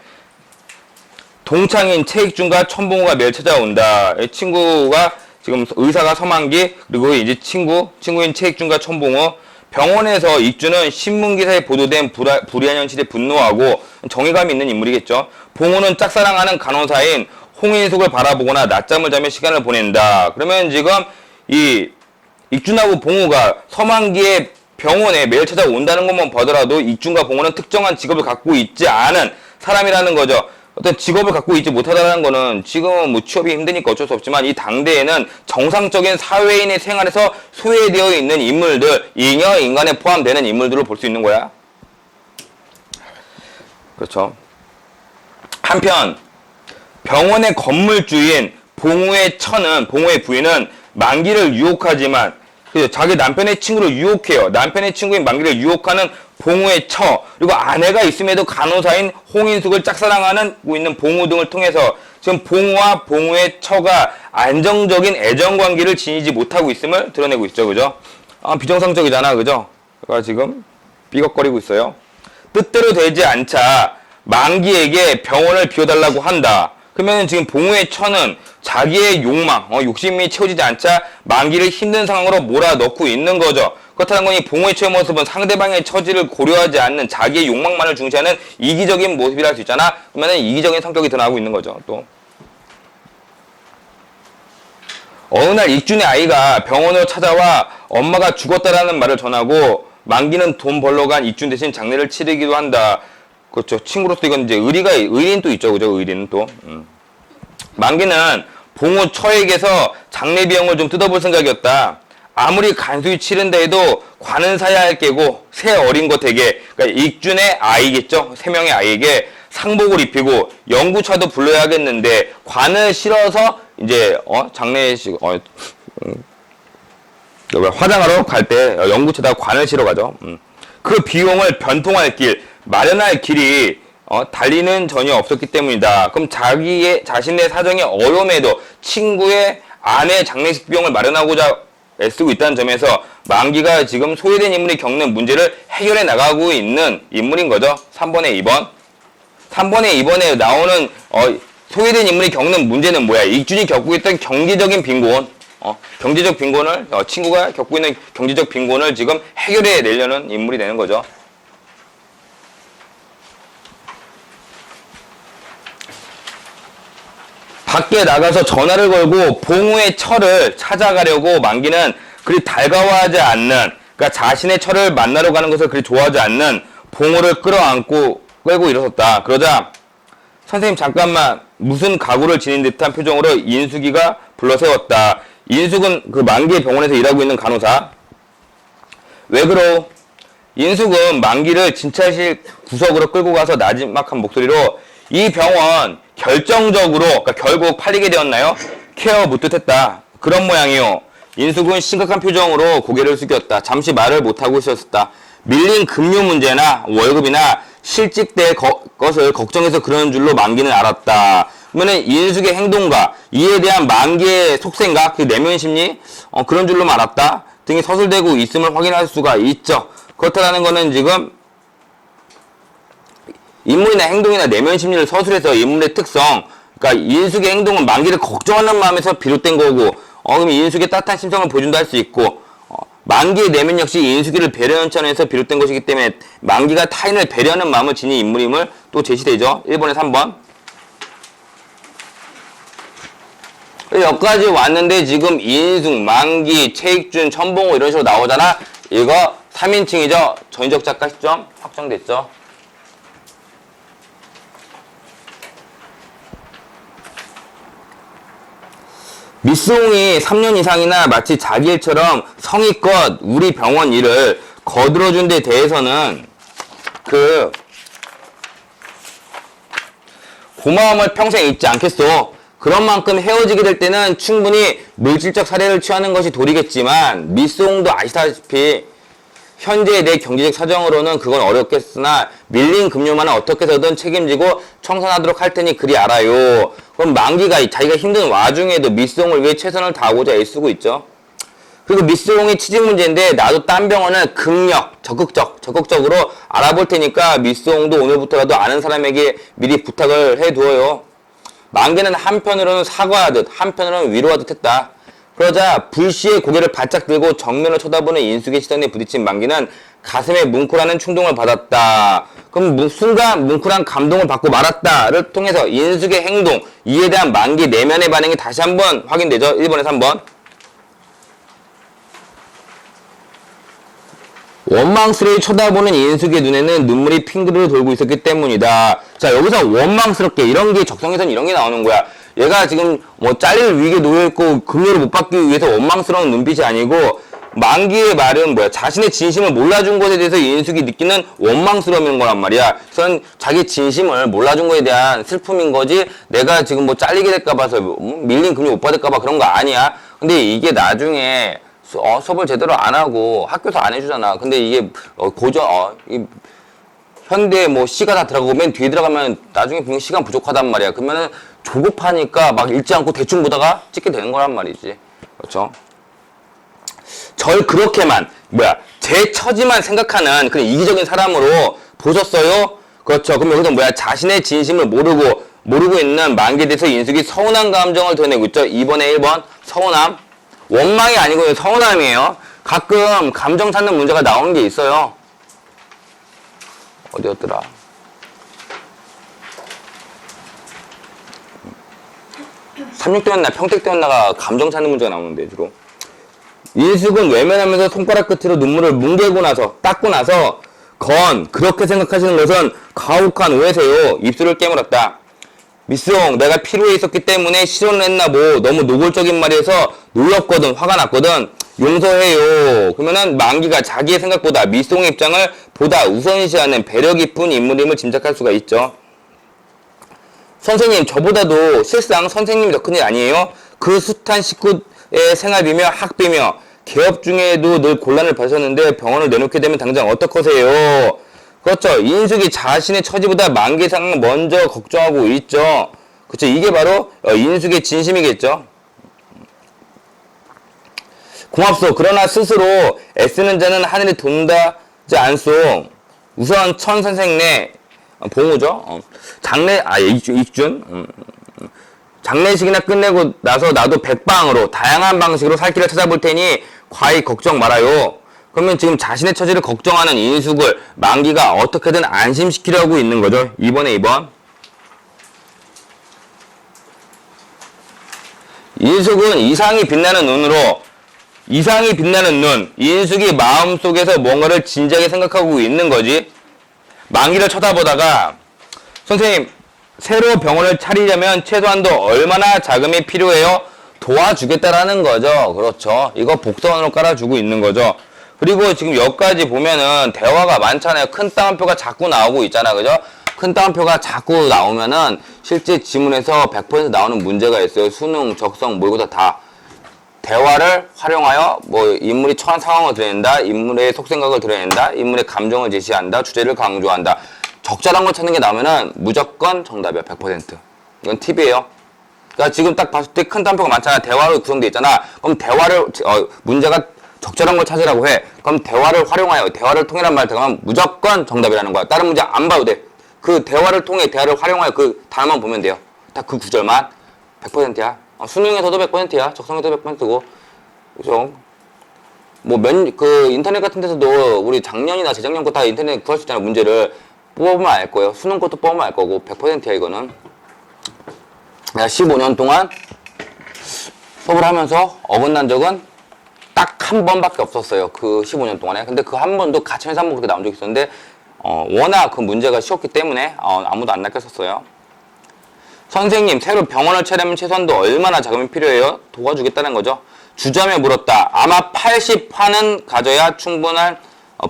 동창인 최익준과 천봉우가 매일 찾아온다. 이 친구가 지금 의사가 서만기, 그리고 이제 친구인 최익준과 천봉우. 병원에서 익준은 신문기사에 보도된 불의한 현실에 분노하고 정의감이 있는 인물이겠죠. 봉우는 짝사랑하는 간호사인 홍인숙을 바라보거나 낮잠을 자며 시간을 보낸다. 그러면 지금 이 익준하고 봉우가 서만기의 병원에 매일 찾아온다는 것만 보더라도 익준과 봉우는 특정한 직업을 갖고 있지 않은 사람이라는 거죠. 어떤 직업을 갖고 있지 못하다는 거는 지금은 뭐 취업이 힘드니까 어쩔 수 없지만 이 당대에는 정상적인 사회인의 생활에서 소외되어 있는 인물들, 잉여 인간에 포함되는 인물들을 볼 수 있는 거야. 그렇죠. 한편 병원의 건물주인 봉우의 부인은 만기를 유혹하지만 자기 남편의 친구를 유혹해요. 남편의 친구인 만기를 유혹하는 봉우의 처, 그리고 아내가 있음에도 간호사인 홍인숙을 짝사랑하는 있는 봉우 등을 통해서 지금 봉우와 봉우의 처가 안정적인 애정관계를 지니지 못하고 있음을 드러내고 있죠. 그죠? 비정상적이잖아. 그죠? 그러니까 지금 삐걱거리고 있어요. 뜻대로 되지 않자 만기에게 병원을 비워달라고 한다. 그러면 지금 봉우의 처는 자기의 욕망, 욕심이 채워지지 않자 만기를 힘든 상황으로 몰아넣고 있는 거죠. 그렇다는 건 이 봉우의 처의 모습은 상대방의 처지를 고려하지 않는 자기의 욕망만을 중시하는 이기적인 모습이라 할 수 있잖아. 그러면 이기적인 성격이 드러나고 있는 거죠. 또 어느 날 익준의 아이가 병원으로 찾아와 엄마가 죽었다라는 말을 전하고 만기는 돈 벌러 간 익준 대신 장례를 치르기도 한다. 그렇죠. 친구로서 이건 이제 의리는 또 있죠. 그죠? 의리는 또. 만기는 봉우 처에게서 장례 비용을 좀 뜯어볼 생각이었다. 아무리 간수히 치른다 해도 관은 사야 할 게고 새 어린 것에게, 그러니까 익준의 아이겠죠. 3명의 아이에게 상복을 입히고 영구차도 불러야 하겠는데 관을 실어서 이제 장례식 화장하러 갈 때 영구차다 관을 실어 가죠. 그 비용을 변통할 길, 마련할 길이 달리는 전혀 없었기 때문이다. 그럼 자신의 사정이 어려움에도 친구의 아내 장례식 비용을 마련하고자 애쓰고 있다는 점에서 만기가 지금 소외된 인물이 겪는 문제를 해결해 나가고 있는 인물인 거죠. 3번에 2번. 3번에 2번에 나오는 소외된 인물이 겪는 문제는 뭐야? 익준이 겪고 있던 경제적인 빈곤. 경제적 빈곤을 친구가 겪고 있는 경제적 빈곤을 지금 해결해 내려는 인물이 되는 거죠. 밖에 나가서 전화를 걸고 봉우의 처를 찾아가려고 만기는 그리 달가워하지 않는, 그러니까 자신의 처를 만나러 가는 것을 그리 좋아하지 않는 봉우를 끌고 일어섰다. 그러자 선생님 잠깐만, 무슨 각오를 지닌 듯한 표정으로 인숙이가 불러세웠다. 인숙은 그 만기의 병원에서 일하고 있는 간호사. 왜 그러? 인숙은 만기를 진찰실 구석으로 끌고 가서 나지막한 목소리로 이 병원 결정적으로, 그러니까 결국 팔리게 되었나요? 케어 묻듯했다. 그런 모양이요. 인숙은 심각한 표정으로 고개를 숙였다. 잠시 말을 못하고 있었다. 밀린 급료 문제나 월급이나 실직될 것을 걱정해서 그러는 줄로 만기는 알았다. 그러면 인숙의 행동과 이에 대한 만기의 속생각, 그 내면 심리, 그런 줄로만 알았다 등이 서술되고 있음을 확인할 수가 있죠. 그렇다는 거는 지금 인물이나 행동이나 내면 심리를 서술해서 인물의 특성, 그러니까 인숙의 행동은 만기를 걱정하는 마음에서 비롯된 거고, 그럼 인숙의 따뜻한 심성을 보여준다 할 수 있고, 만기의 내면 역시 인숙이를 배려하는 차원에서 비롯된 것이기 때문에 만기가 타인을 배려하는 마음을 지닌 인물임을 또 제시되죠. 1번에 3번. 여기까지 왔는데 지금 인숙, 만기, 최익준, 천봉호 이런 식으로 나오잖아. 이거 3인칭이죠. 전위적 작가 시점 확정됐죠. 미스홍이 3년 이상이나 마치 자기 일처럼 성의껏 우리 병원 일을 거들어준 데 대해서는 그 고마움을 평생 잊지 않겠소. 그런 만큼 헤어지게 될 때는 충분히 물질적 사례를 취하는 것이 도리겠지만 미스홍도 아시다시피 현재의 내 경제적 사정으로는 그건 어렵겠으나 밀린 급료만은 어떻게 해서든 책임지고 청산하도록 할 테니 그리 알아요. 그럼 만기가 자기가 힘든 와중에도 미스홍을 위해 최선을 다하고자 애쓰고 있죠. 그리고 미스홍의 취직 문제인데 나도 딴 병원을 적극적으로 알아볼 테니까 미스홍도 오늘부터라도 아는 사람에게 미리 부탁을 해두어요. 만기는 한편으로는 사과하듯 한편으로는 위로하듯 했다. 그러자 불시에 고개를 바짝 들고 정면을 쳐다보는 인숙의 시선에 부딪힌 만기는 가슴에 뭉클하는 충동을 받았다. 그럼 순간 뭉클한 감동을 받고 말았다를 통해서 인숙의 행동, 이에 대한 만기 내면의 반응이 다시 한번 확인되죠. 1번에 3번. 원망스레 쳐다보는 인숙의 눈에는 눈물이 핑그르르 돌고 있었기 때문이다. 자, 여기서 원망스럽게 이런 게 적성에서는 이런 게 나오는 거야. 얘가 지금 뭐 잘릴 위기에 놓여있고 급료를 못 받기 위해서 원망스러운 눈빛이 아니고 만기의 말은 뭐야? 자신의 진심을 몰라준 것에 대해서 인숙이 느끼는 원망스러움인 거란 말이야. 그래서 자기 진심을 몰라준 것에 대한 슬픔인 거지 내가 지금 뭐 잘리게 될까 봐서 밀린 급료 못 받을까 봐 그런 거 아니야. 근데 이게 나중에 수업을 제대로 안 하고 학교에서 안 해주잖아. 근데 이게 현대 뭐 시가 다 들어가고 맨 뒤에 들어가면 나중에 분명 시간 부족하단 말이야. 그러면은 조급하니까 막 읽지 않고 대충 보다가 찍게 되는 거란 말이지. 그렇죠? 절 그렇게만 제 처지만 생각하는 그런 이기적인 사람으로 보셨어요? 그렇죠. 그럼 여기서 자신의 진심을 모르고 모르고 있는 만기에 대해서 인숙이 서운한 감정을 드러내고 있죠. 2번에 1번 서운함. 원망이 아니고요. 서운함이에요. 가끔 감정 찾는 문제가 나오는 게 있어요. 어디였더라? 삼육도였나 평택도였나가 감정 찾는 문제가 나오는데 주로. 인숙은 외면하면서 손가락 끝으로 눈물을 뭉개고 나서 닦고 나서 그렇게 생각하시는 것은 가혹한 오해세요. 입술을 깨물었다. 미스용 내가 피로해 있었기 때문에 실언을 했나 뭐 너무 노골적인 말이어서 놀랍거든 화가 났거든 용서해요. 그러면은 만기가 자기의 생각보다 미스용의 입장을 보다 우선시하는 배려 깊은 인물임을 짐작할 수가 있죠. 선생님 저보다도 실상 선생님이 더 큰일 아니에요? 그 숱한 식구의 생활비며 학비며 개업 중에도 늘 곤란을 벼셨는데 병원을 내놓게 되면 당장 어떡하세요? 그렇죠. 인숙이 자신의 처지보다 만기의 상황을 먼저 걱정하고 있죠. 그렇죠. 이게 바로 인숙의 진심이겠죠. 공합소 그러나 스스로 애쓰는 자는 하늘이 돈다지 않소. 우선 천 선생네 봉우죠. 익준 장례식이나 끝내고 나서 나도 백방으로 다양한 방식으로 살 길을 찾아볼 테니 과히 걱정 말아요. 그러면 지금 자신의 처지를 걱정하는 인숙을 만기가 어떻게든 안심시키려고 있는 거죠. 2번에 2번. 인숙은 이상이 빛나는 눈으로 이상이 빛나는 눈. 인숙이 마음속에서 뭔가를 진지하게 생각하고 있는 거지. 만기를 쳐다보다가 선생님 새로 병원을 차리려면 최소한도 얼마나 자금이 필요해요? 도와주겠다라는 거죠. 그렇죠. 이거 복선으로 깔아주고 있는 거죠. 그리고 지금 여기까지 보면은 대화가 많잖아요. 큰 따옴표가 자꾸 나오고 있잖아. 그죠? 큰 따옴표가 자꾸 나오면은 실제 지문에서 100% 나오는 문제가 있어요. 수능, 적성, 모의고사 다. 대화를 활용하여 뭐 인물이 처한 상황을 드러낸다. 인물의 속생각을 드러낸다. 인물의 감정을 제시한다. 주제를 강조한다. 적절한 걸 찾는 게 나오면은 무조건 정답이야. 100%. 이건 팁이에요. 그러니까 지금 딱 봤을 때 큰 따옴표가 많잖아. 대화로 구성되어 있잖아. 그럼 대화를 문제가 적절한 걸 찾으라고 해. 그럼 대화를 활용하여 대화를 통해란 말 들어가면 무조건 정답이라는 거야. 다른 문제 안 봐도 돼. 그 대화를 통해 대화를 활용하여 그 단어만 보면 돼요. 딱 그 구절만 100%야. 수능에서도 100%야. 적성에서도 100%고. 그죠? 그 인터넷 같은 데서도 우리 작년이나 재작년 거 다 인터넷 구할 수 있잖아. 문제를 뽑으면 알 거예요. 수능 것도 뽑으면 알 거고 100%야 이거는. 내가 15년 동안 수업을 하면서 어긋난 적은 딱 한 번밖에 없었어요. 그 15년 동안에. 근데 그 한 번도 가천에서 한 번 그렇게 나온 적이 있었는데 워낙 그 문제가 쉬웠기 때문에 아무도 안 낚였었어요. 선생님 새로 병원을 차리면 최소한도 얼마나 자금이 필요해요? 도와주겠다는 거죠. 주점에 물었다. 아마 80환은 가져야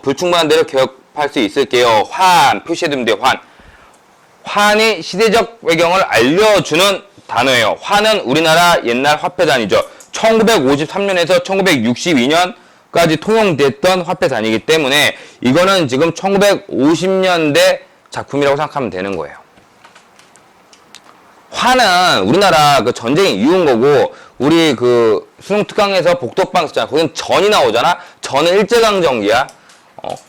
불충분한 대로 개업할 수 있을게요. 환 표시해두면 돼요. 환이 시대적 배경을 알려주는 단어예요. 환은 우리나라 옛날 화폐단위죠. 1953년에서 1962년까지 통용됐던 화폐단위이기 때문에 이거는 지금 1950년대 작품이라고 생각하면 되는 거예요. 환은 우리나라 그 전쟁이 이룬 거고 우리 그 수능 특강에서 복덕방 있잖아. 거기는 전이 나오잖아. 전은 일제강점기야.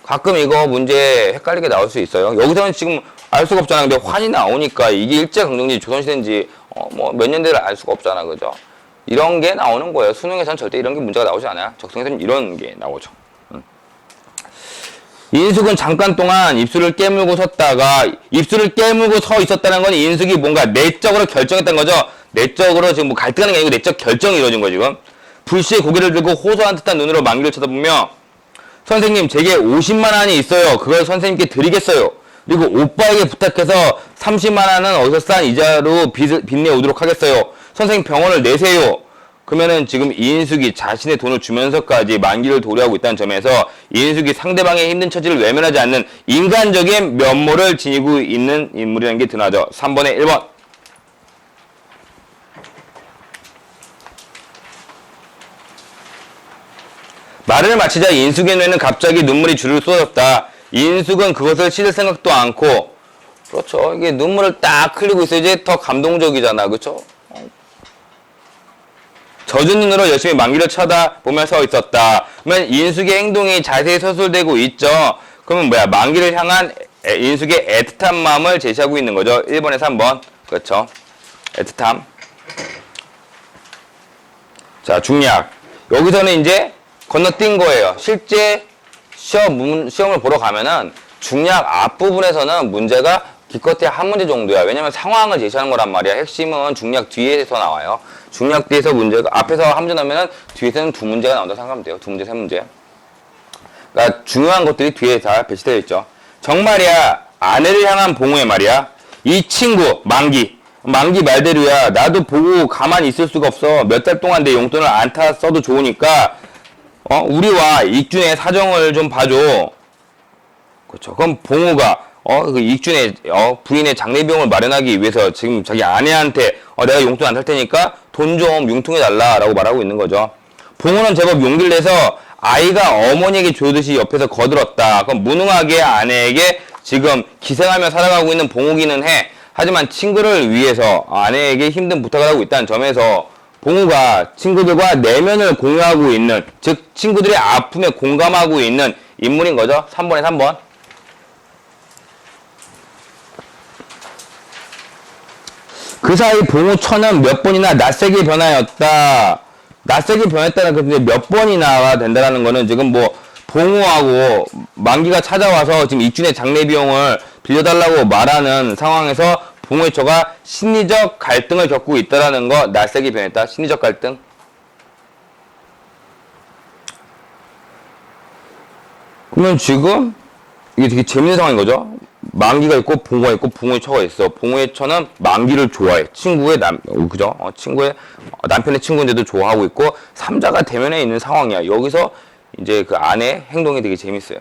가끔 이거 문제 헷갈리게 나올 수 있어요. 여기서는 지금 알 수가 없잖아. 근데 환이 나오니까 이게 일제강점기 조선시대인지 뭐 몇 년대를 알 수가 없잖아. 그죠? 이런 게 나오는 거예요. 수능에서는 절대 이런 게 문제가 나오지 않아요. 적성에서는 이런 게 나오죠. 인숙은 잠깐 동안 입술을 깨물고 섰다가 입술을 깨물고 서 있었다는 건 인숙이 뭔가 내적으로 결정했다는 거죠. 내적으로 지금 뭐 갈등하는 게 아니고 내적 결정이 이루어진 거죠. 지금 불시에 고개를 들고 호소한 듯한 눈으로 만기를 쳐다보며 선생님 제게 50만 원이 있어요. 그걸 선생님께 드리겠어요. 그리고 오빠에게 부탁해서 30만 원은 어디서 싼 이자로 빚내 오도록 하겠어요. 선생님 병원을 내세요. 그러면은 지금 이인숙이 자신의 돈을 주면서까지 만기를 도래하고 있다는 점에서 이인숙이 상대방의 힘든 처지를 외면하지 않는 인간적인 면모를 지니고 있는 인물이라는 게 드러나죠. 3번에 1번. 말을 마치자 인숙의 눈에는 갑자기 눈물이 주르르 쏟아졌다. 인숙은 그것을 씻을 생각도 않고, 그렇죠. 이게 눈물을 딱 흘리고 있어야지 더 감동적이잖아. 그렇죠? 젖은 눈으로 열심히 만기를 쳐다보며 서 있었다. 그러면 인숙의 행동이 자세히 서술되고 있죠. 그러면 뭐야? 만기를 향한 인숙의 애틋한 마음을 제시하고 있는 거죠. 1번에서 3번. 그렇죠? 애틋함. 자, 중약. 여기서는 이제 건너뛴 거예요. 실제 시험을 보러 가면은 중약 앞부분에서는 문제가 기껏해야 한 문제 정도야. 왜냐면 상황을 제시하는 거란 말이야. 핵심은 중약 뒤에서 나와요. 중약 뒤에서 문제가, 앞에서 한 문제 나오면은 뒤에서는 두 문제가 나온다고 생각하면 돼요. 두 문제, 세 문제. 그러니까 중요한 것들이 뒤에 다 배치되어 있죠. 정말이야, 아내를 향한 봉우의 말이야. 이 친구, 만기 말대로야. 나도 보고 가만히 있을 수가 없어. 몇 달 동안 내 용돈을 안 타 써도 좋으니까, 우리와 익준의 사정을 좀 봐줘. 그렇죠. 그럼 봉우가, 그 익준의, 부인의 장례비용을 마련하기 위해서 지금 자기 아내한테, 내가 용돈 안 탈 테니까 돈 좀 융통해달라라고 말하고 있는 거죠. 봉우는 제법 용기를 내서 아이가 어머니에게 주듯이 옆에서 거들었다. 그럼 무능하게 아내에게 지금 기생하며 살아가고 있는 봉우기는 해. 하지만 친구를 위해서 아내에게 힘든 부탁을 하고 있다는 점에서 봉우가 친구들과 내면을 공유하고 있는, 즉 친구들의 아픔에 공감하고 있는 인물인 거죠. 3번에 3번. 그 사이 봉우 처는 몇 번이나 낯세게 변하였다. 낯세게 변했다는 건데 몇 번이나 된다는 거는 지금 뭐 봉우하고 만기가 찾아와서 지금 익준의 장례 비용을 빌려달라고 말하는 상황에서 봉우의 처가 심리적 갈등을 겪고 있다라는 거. 낯세게 변했다. 심리적 갈등. 그러면 지금 이게 되게 재밌는 상황인 거죠. 만기가 있고 봉우가 있고 봉우의 처가 있어. 봉우의 처는 만기를 좋아해. 친구의 그죠? 친구의 남편의 친구인데도 좋아하고 있고 삼자가 대면에 있는 상황이야. 여기서 이제 그 아내 행동이 되게 재밌어요.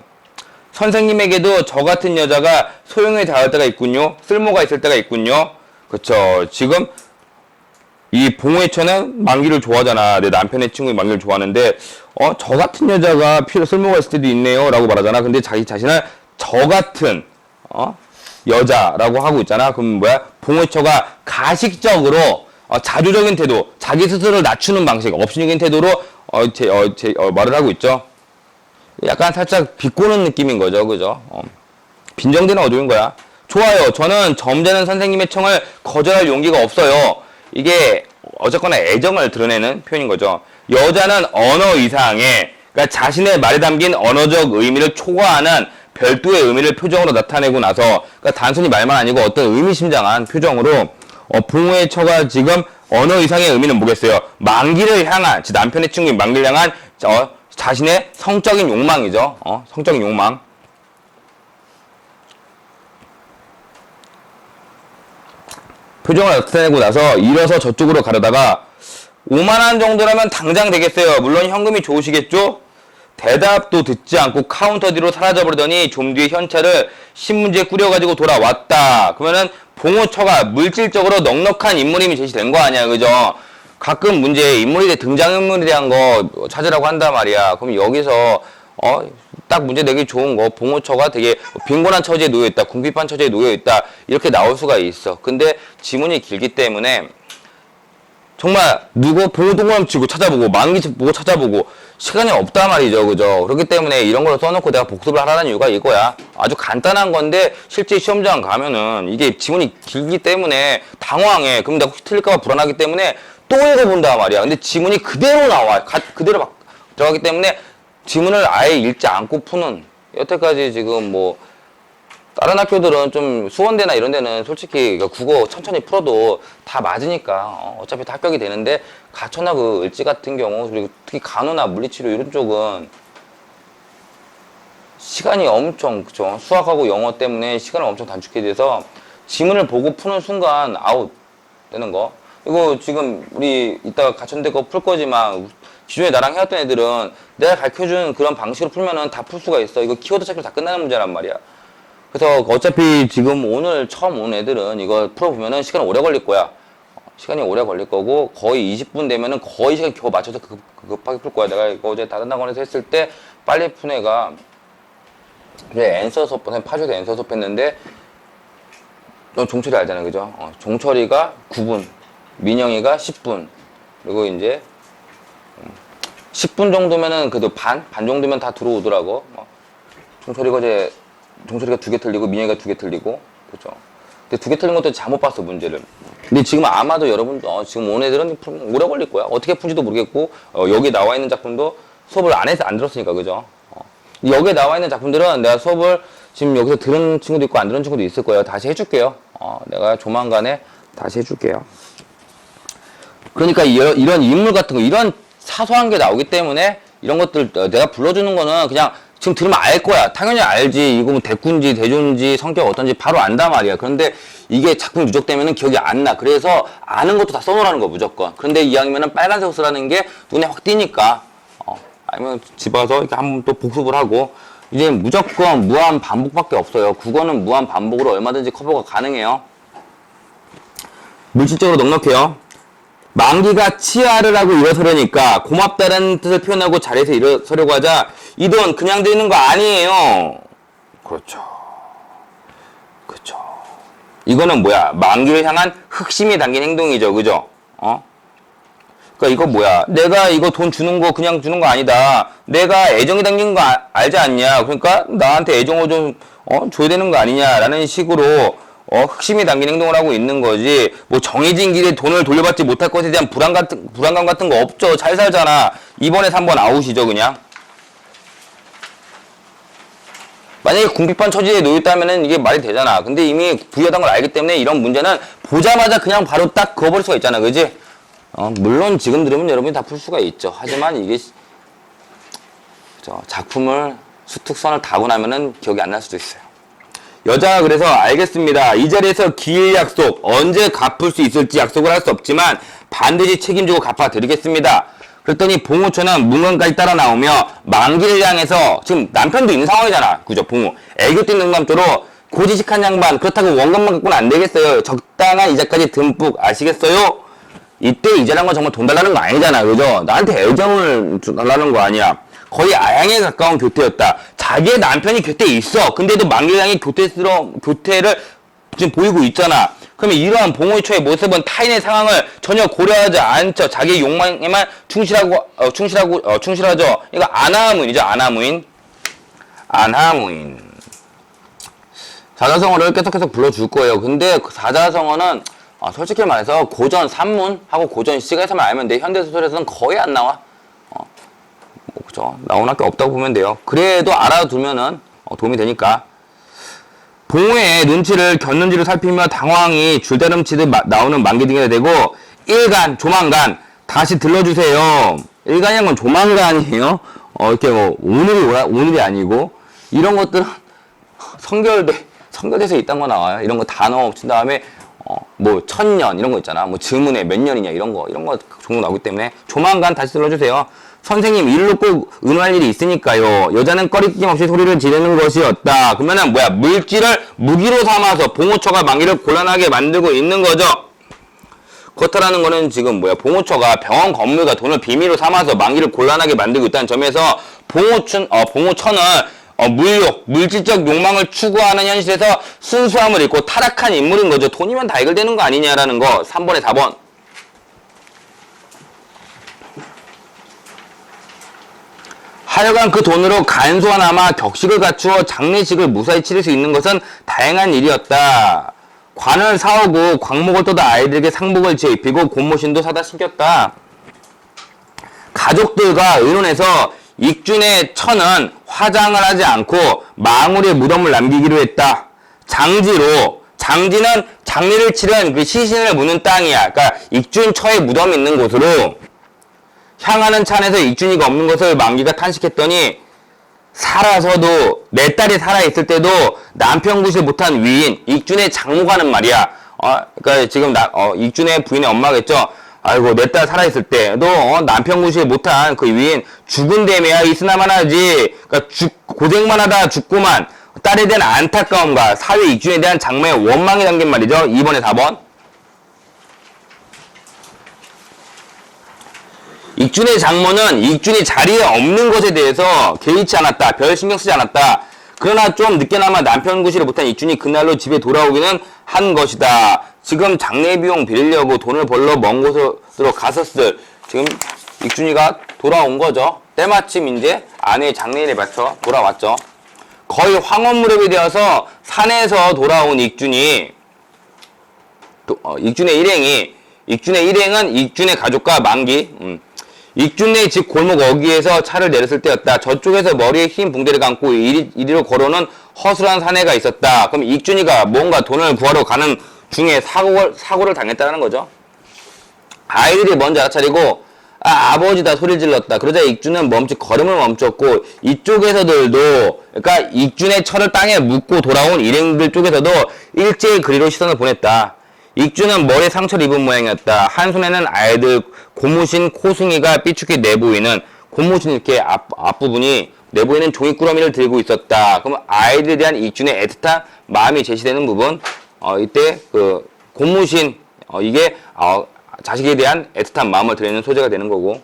선생님에게도 저 같은 여자가 소용이 닿을 때가 있군요. 쓸모가 있을 때가 있군요. 그쵸. 지금 이 봉우의 처는 만기를 좋아하잖아. 내 남편의 친구의 만기를 좋아하는데, 저 같은 여자가 쓸모가 있을 때도 있네요. 라고 말하잖아. 근데 자기 자신을 저 같은, 여자라고 하고 있잖아. 그럼 뭐야? 봉우의 처가 가식적으로, 자조적인 태도, 자기 스스로를 낮추는 방식, 업신여긴 태도로, 말을 하고 있죠. 약간 살짝 비꼬는 느낌인 거죠. 그죠? 빈정대는 어조인 거야. 좋아요. 저는 점잖은 선생님의 청을 거절할 용기가 없어요. 이게 어쨌거나 애정을 드러내는 표현인 거죠. 여자는 언어 이상의, 그러니까 자신의 말에 담긴 언어적 의미를 초과하는 별도의 의미를 표정으로 나타내고 나서, 그러니까 단순히 말만 아니고 어떤 의미심장한 표정으로 봉우의 처가 지금 언어 이상의 의미는 뭐겠어요? 만기를 향한, 지 남편의 친구인 만기를 향한 자신의 성적인 욕망이죠. 성적인 욕망. 표정을 나타내고 나서 일어서 저쪽으로 가려다가 5만원 정도라면 당장 되겠어요. 물론 현금이 좋으시겠죠? 대답도 듣지 않고 카운터 뒤로 사라져버리더니 좀 뒤에 현찰을 신문지에 꾸려가지고 돌아왔다. 그러면은 봉우처가 물질적으로 넉넉한 인물임이 제시된 거 아니야. 그죠? 가끔 문제에 인물에 등장인물에 대한 거 찾으라고 한단 말이야. 그럼 여기서 딱 문제 내기 좋은 거, 봉우처가 되게 빈곤한 처지에 놓여있다, 궁핍한 처지에 놓여있다, 이렇게 나올 수가 있어. 근데 지문이 길기 때문에 정말 누구 봉우 동그라미 치고 찾아보고 만기 보고 찾아보고 시간이 없단 말이죠. 그죠? 그렇기 때문에 이런 걸 써놓고 내가 복습을 하라는 이유가 이거야. 아주 간단한 건데 실제 시험장 가면은 이게 지문이 길기 때문에 당황해. 그럼 내가 혹시 틀릴까봐 불안하기 때문에 또 읽어본단 말이야. 근데 지문이 그대로 나와. 그대로 막 들어가기 때문에 지문을 아예 읽지 않고 푸는, 여태까지 지금 뭐 다른 학교들은 좀 수원대나 이런 데는 솔직히 국어 천천히 풀어도 다 맞으니까 어차피 다 합격이 되는데, 가천나 그 을지 같은 경우, 그리고 특히 간호나 물리치료 이런 쪽은 시간이 엄청, 그쵸, 수학하고 영어 때문에 시간을 엄청 단축해야 돼서 지문을 보고 푸는 순간 아웃 되는 거. 이거 지금 우리 이따가 가천대 거 풀 거지만 기존에 나랑 해왔던 애들은 내가 가르쳐준 그런 방식으로 풀면은 다 풀 수가 있어. 이거 키워드 찾기로 다 끝나는 문제란 말이야. 그래서 어차피 지금 오늘 처음 온 애들은 이거 풀어보면은 시간 오래 걸릴 거야. 시간이 오래 걸릴 거고, 거의 20분 되면은 거의 시간 겨우 맞춰서 급하게 풀 거야. 내가 이거 어제 다른 학원에서 했을 때 빨리 푼 애가, 그래, 앤서 수업, 선생님 파주에서 앤서 수업 했는데, 너 종철이 알잖아. 그죠? 종철이가 9분, 민영이가 10분, 그리고 이제 10분 정도면은 그래도 반 정도면 다 들어오더라고. 종철이가 2개 틀리고 민영이가 2개 틀리고, 그죠? 근데 2개 틀린 것도 잘못 봤어, 문제를. 근데 지금 아마도 여러분, 지금 온 애들은 오래 걸릴 거야. 어떻게 푼지도 모르겠고, 여기 나와 있는 작품도 수업을 안 해서 안 들었으니까, 그죠? 여기에 나와 있는 작품들은 내가 수업을 지금 여기서 들은 친구도 있고 안 들은 친구도 있을 거예요. 다시 해줄게요. 내가 조만간에 다시 해줄게요. 그러니까 이런 인물 같은 거, 이런 사소한 게 나오기 때문에 이런 것들 내가 불러주는 거는 그냥 지금 들으면 알 거야. 당연히 알지. 이거 뭐 대꾼지 대존지 성격 어떤지 바로 안단 말이야. 그런데 이게 작품 누적되면은 기억이 안 나. 그래서 아는 것도 다 써놓으라는 거 무조건. 그런데 이왕이면은 빨간색 쓰라는 게 눈에 확 띄니까 아니면 집어서 이렇게 한번 또 복습을 하고 이제 무조건 무한 반복밖에 없어요. 국어는 무한 반복으로 얼마든지 커버가 가능해요. 물질적으로 넉넉해요. 만기가 치아를 하고 일어서려니까 고맙다는 뜻을 표현하고 자리에서 일어서려고 하자 이 돈 그냥 드리는 거 아니에요. 그렇죠. 그렇죠. 이거는 뭐야? 만기를 향한 흑심이 담긴 행동이죠. 그죠? 그러니까 이거 뭐야? 내가 이거 돈 주는 거 그냥 주는 거 아니다. 내가 애정이 담긴 거 알지 않냐? 그러니까 나한테 애정을 좀 줘야 되는 거 아니냐라는 식으로 흑심이 담긴 행동을 하고 있는 거지. 뭐 정해진 길에 돈을 돌려받지 못할 것에 대한 불안감 같은 거 없죠. 잘 살잖아. 2번에 3번 아웃이죠, 그냥. 만약에 궁핍한 처지에 놓였다면은 이게 말이 되잖아. 근데 이미 부유하다는 걸 알기 때문에 이런 문제는 보자마자 그냥 바로 딱 그어버릴 수가 있잖아. 그지? 물론 지금 들으면 여러분이 다 풀 수가 있죠. 하지만 이게 작품을 수특선을 타고 나면은 기억이 안 날 수도 있어요. 여자가 그래서 알겠습니다. 이 자리에서 기일 약속, 언제 갚을 수 있을지 약속을 할 수 없지만 반드시 책임지고 갚아드리겠습니다. 그랬더니 봉우처는 문간까지 따라 나오며 만기를 향해서 지금 남편도 있는 상황이잖아. 그죠? 봉우. 애교 띠는 감조로 고지식한 양반 그렇다고 원금만 갖고는 안 되겠어요. 적당한 이자까지 듬뿍 아시겠어요? 이때 이자란 건 정말 돈 달라는 거 아니잖아. 그죠? 나한테 애정을 달라는 거 아니야. 거의 아양에 가까운 교태였다. 자기의 남편이 교태에 있어. 근데도 만기량이 교태를 지금 보이고 있잖아. 그러면 이러한 봉우처의 모습은 타인의 상황을 전혀 고려하지 않죠. 자기의 욕망에만 충실하죠. 이거 안하무인이죠. 안하무인. 안하무인. 사자성어를 계속해서 불러줄 거예요. 근데 그 사자성어는 솔직히 말해서 고전 산문하고 고전 시가에서만 알면 돼. 현대소설에서는 거의 안 나와. 그죠? 나온 학교 없다고 보면 돼요. 그래도 알아두면은 도움이 되니까. 봉우의 눈치를 곁눈질을 살피며 당황이 줄다름치듯 나오는 만기 등이 되고 조만간 다시 들러주세요. 일간이란 건 조만간이에요. 이렇게 뭐 오늘이 아니고 이런 것들은 성결돼서 이딴 거 나와요. 이런 거 단어 친 다음에 뭐 천년 이런 거 있잖아. 뭐 증문에 몇 년이냐 이런 거 종목 나오기 때문에 조만간 다시 들러주세요. 선생님 일로 꼭 의논할 일이 있으니까요. 여자는 꺼리낌 없이 소리를 지르는 것이었다. 그러면은 뭐야? 물질을 무기로 삼아서 봉우처가 만기를 곤란하게 만들고 있는 거죠. 그렇다라는 거는 지금 뭐야? 봉우처가 병원 건물과 돈을 비밀로 삼아서 만기를 곤란하게 만들고 있다는 점에서 봉우처는 물질적 욕망을 추구하는 현실에서 순수함을 잃고 타락한 인물인 거죠. 돈이면 다 해결되는 거 아니냐라는 거. 3번에 4번. 하여간 그 돈으로 간소하나마 격식을 갖추어 장례식을 무사히 치를 수 있는 것은 다행한 일이었다. 관을 사오고 광목을 떠다 아이들에게 상복을 지어 입히고 곰모신도 사다 신겼다. 가족들과 의논해서 익준의 처는 화장을 하지 않고 망울의 무덤을 남기기로 했다. 장지는 장례를 치른 그 시신을 묻는 땅이야. 그러니까 익준 처의 무덤이 있는 곳으로 향하는 차 안에서 익준이가 없는 것을 만기가 탄식했더니 살아서도 내 딸이 살아있을 때도 남편 구실 못한 위인 익준의 장모가는 말이야. 그러니까 지금 익준의 부인의 엄마겠죠. 아이고 내 딸 살아있을 때도 남편 구실 못한 그 위인 죽은 데매야 있으나만 하지. 그러니까 고생만 하다 죽고만 딸에 대한 안타까움과 사회 익준에 대한 장모의 원망이 담긴 말이죠. 2번에 4번. 익준의 장모는 익준이 자리에 없는 것에 대해서 개의치 않았다. 별 신경 쓰지 않았다. 그러나 좀 늦게나마 남편 구실을 못한 익준이 그날로 집에 돌아오기는 한 것이다. 지금 장례 비용 빌리려고 돈을 벌러 먼 곳으로 갔었을 지금 익준이가 돌아온 거죠. 때마침 이제 아내의 장례일에 맞춰 돌아왔죠. 거의 황혼 무렵이 되어서 산에서 돌아온 익준이 익준의 일행은 익준의 가족과 만기, 익준의 집 골목 어귀에서 차를 내렸을 때였다. 저쪽에서 머리에 흰 붕대를 감고 이리로 걸어오는 허술한 사내가 있었다. 그럼 익준이가 뭔가 돈을 구하러 가는 중에 사고를 당했다는 거죠. 아이들이 먼저 알아차리고 아버지다 소리를 질렀다. 그러자 익준은 걸음을 멈췄고 이쪽에서들도 그러니까 익준의 철을 땅에 묻고 돌아온 일행들 쪽에서도 일제히 그리로 시선을 보냈다. 익준은 머리에 상처를 입은 모양이었다. 한 손에는 아이들 고무신 코승이가 삐죽게 내보이는 고무신 이렇게 앞부분이 내보이는 종이꾸러미를 들고 있었다. 그럼 아이들에 대한 익준의 애틋한 마음이 제시되는 부분 이때 그 고무신 이게 자식에 대한 애틋한 마음을 드리는 소재가 되는 거고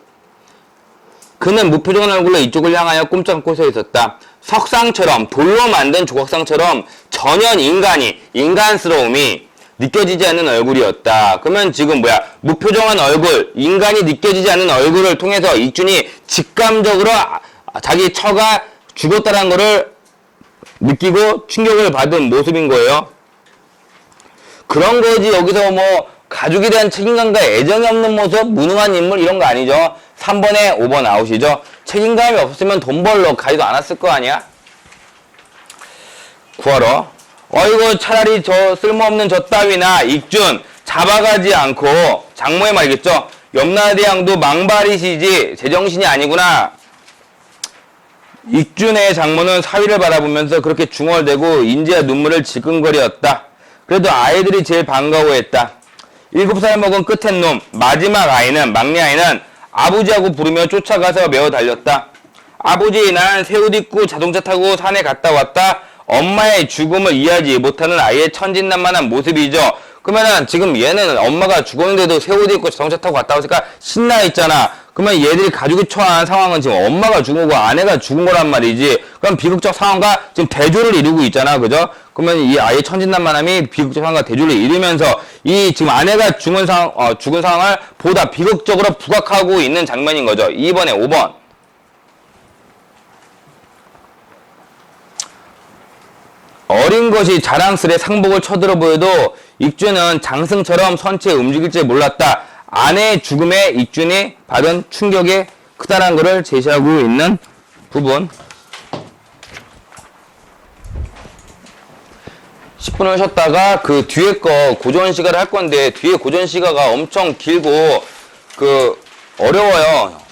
그는 무표정한 얼굴로 이쪽을 향하여 꼼짝 않고 서 있었다. 석상처럼 돌로 만든 조각상처럼 전혀 인간스러움이 느껴지지 않는 얼굴이었다. 그러면 지금 무표정한 얼굴, 인간이 느껴지지 않는 얼굴을 통해서 익준이 직감적으로 자기 처가 죽었다는 것을 느끼고 충격을 받은 모습인 거예요. 그런 거지 여기서 가족에 대한 책임감과 애정이 없는 모습, 무능한 인물 이런 거 아니죠. 3번에 5번 아웃이죠. 책임감이 없었으면 돈 벌러 가지도 않았을 거 아니야? 구하러. 어이구 차라리 저 쓸모없는 저 따위나 익준 잡아가지 않고 장모의 말이겠죠. 염라대왕도 망발이시지 제정신이 아니구나. 익준의 장모는 사위를 바라보면서 그렇게 중얼대고 인지와 눈물을 질끈거렸다. 그래도 아이들이 제일 반가워했다. 7살 먹은 끝엔 놈 마지막 아이는 막내 아이는 아버지하고 부르며 쫓아가서 메어 달렸다. 아버지 난 새 옷 입고 자동차 타고 산에 갔다 왔다. 엄마의 죽음을 이해하지 못하는 아이의 천진난만한 모습이죠. 그러면은 지금 얘는 엄마가 죽었는데도 새 옷 입고 자동차 타고 갔다 왔으니까 신나 있잖아. 그러면 얘들이 가족이 처한 상황은 지금 엄마가 죽은 거 아내가 죽은 거란 말이지. 그럼 비극적 상황과 지금 대조를 이루고 있잖아. 그죠? 그러면 이 아이의 천진난만함이 비극적 상황과 대조를 이루면서 이 지금 아내가 죽은 상황을 보다 비극적으로 부각하고 있는 장면인 거죠. 2번에 5번. 어린 것이 자랑스레 상복을 쳐들어 보여도 익준은 장승처럼 선체 움직일 줄 몰랐다. 아내의 죽음에 익준이 받은 충격이 크다는 것을 제시하고 있는 부분. 10분을 쉬었다가 그 뒤에 거 고전 시가를 할 건데 뒤에 고전 시가가 엄청 길고 어려워요.